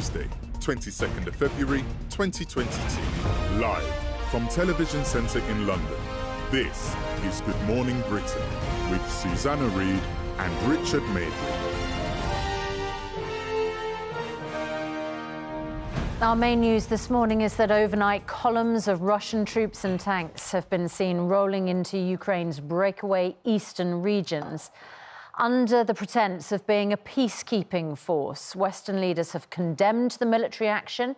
Tuesday, 22nd of February 2022. Live from Television Centre in London, this is Good Morning Britain with Susanna Reid and Richard Madeley. Our main news this morning is that overnight columns of Russian troops and tanks have been seen rolling into Ukraine's breakaway eastern regions. Under the pretense of being a peacekeeping force, Western leaders have condemned the military action.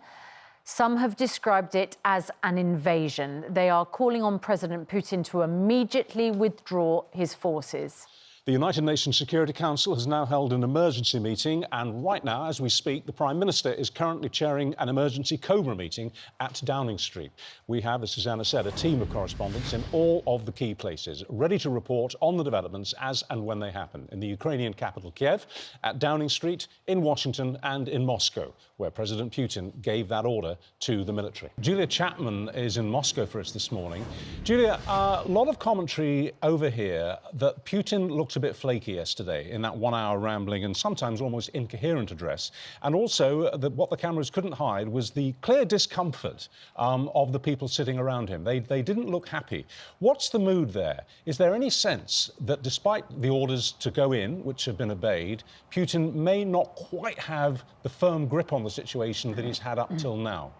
Some have described it as an invasion. They are calling on President Putin to immediately withdraw his forces. The United Nations Security Council has now held an emergency meeting, and right now, as we speak, the Prime Minister is currently chairing an emergency Cobra meeting at Downing Street. We have, as Susanna said, a team of correspondents in all of the key places, ready to report on the developments as and when they happen, in the Ukrainian capital, Kiev, at Downing Street, in Washington and in Moscow, where President Putin gave that order to the military. Julia Chapman is in Moscow for us this morning. Julia, a lot of commentary over here that Putin looked a bit flaky yesterday in that 1 hour rambling and sometimes almost incoherent address. And also that what the cameras couldn't hide was the clear discomfort of the people sitting around him. They didn't look happy. What's the mood there? Is there any sense that despite the orders to go in, which have been obeyed, Putin may not quite have the firm grip on the situation that he's had up till now?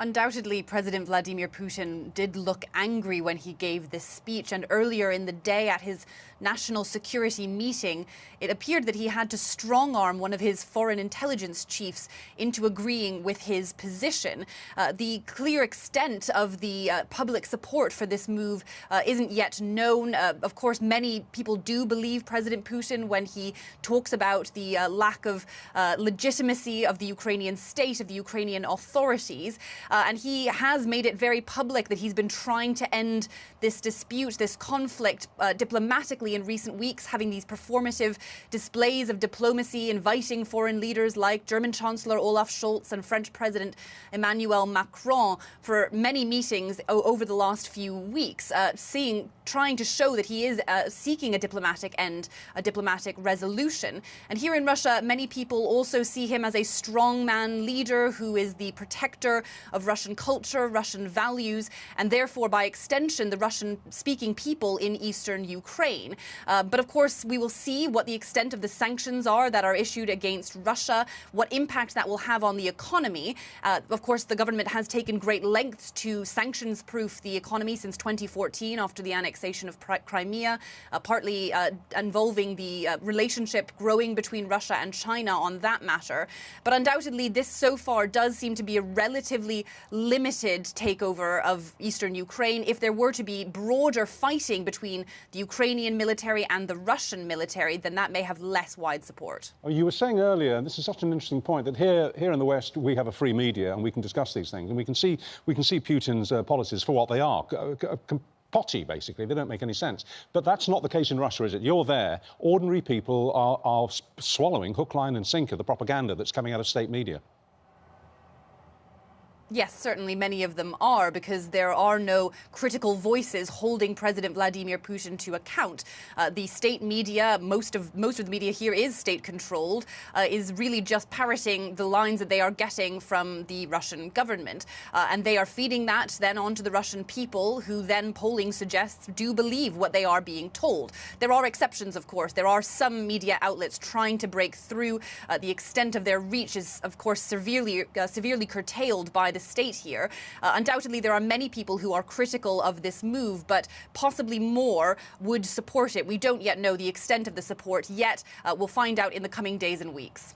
Undoubtedly, President Vladimir Putin did look angry when he gave this speech, and earlier in the day at his national security meeting, it appeared that he had to strong-arm one of his foreign intelligence chiefs into agreeing with his position. The clear extent of the public support for this move isn't yet known. Of course, many people do believe President Putin when he talks about the lack of legitimacy of the Ukrainian state, of the Ukrainian authorities. And he has made it very public that he's been trying to end this dispute, this conflict, diplomatically in recent weeks, having these performative displays of diplomacy, inviting foreign leaders like German Chancellor Olaf Scholz and French President Emmanuel Macron for many meetings over the last few weeks, trying to show that he is seeking a diplomatic end, a diplomatic resolution. And here in Russia, many people also see him as a strongman leader who is the protector of Russian culture, Russian values, and therefore, by extension, the Russian-speaking people in eastern Ukraine. But of course, we will see what the extent of the sanctions are that are issued against Russia, what impact that will have on the economy. Of course, the government has taken great lengths to sanctions-proof the economy since 2014 after the annexation of Crimea, partly involving the relationship growing between Russia and China on that matter. But undoubtedly, this so far does seem to be a relatively limited takeover of eastern Ukraine. If there were to be broader fighting between the Ukrainian military and the Russian military, then that may have less wide support. You were saying earlier, and this is such an interesting point, that here in the West we have a free media and we can discuss these things, and we can see Putin's policies for what they are. Potty, basically. They don't make any sense. But that's not the case in Russia, is it? You're there. Ordinary people are swallowing hook, line and sinker the propaganda that's coming out of state media. Yes, certainly many of them are, because there are no critical voices holding President Vladimir Putin to account. The state media, most of the media here is state-controlled, is really just parroting the lines that they are getting from the Russian government. And they are feeding that then onto the Russian people, who then polling suggests do believe what they are being told. There are exceptions, of course. There are some media outlets trying to break through. The extent of their reach is, of course, severely curtailed by the state here. Undoubtedly, there are many people who are critical of this move, but possibly more would support it. We don't yet know the extent of the support yet. We'll find out in the coming days and weeks.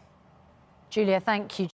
Julia, thank you.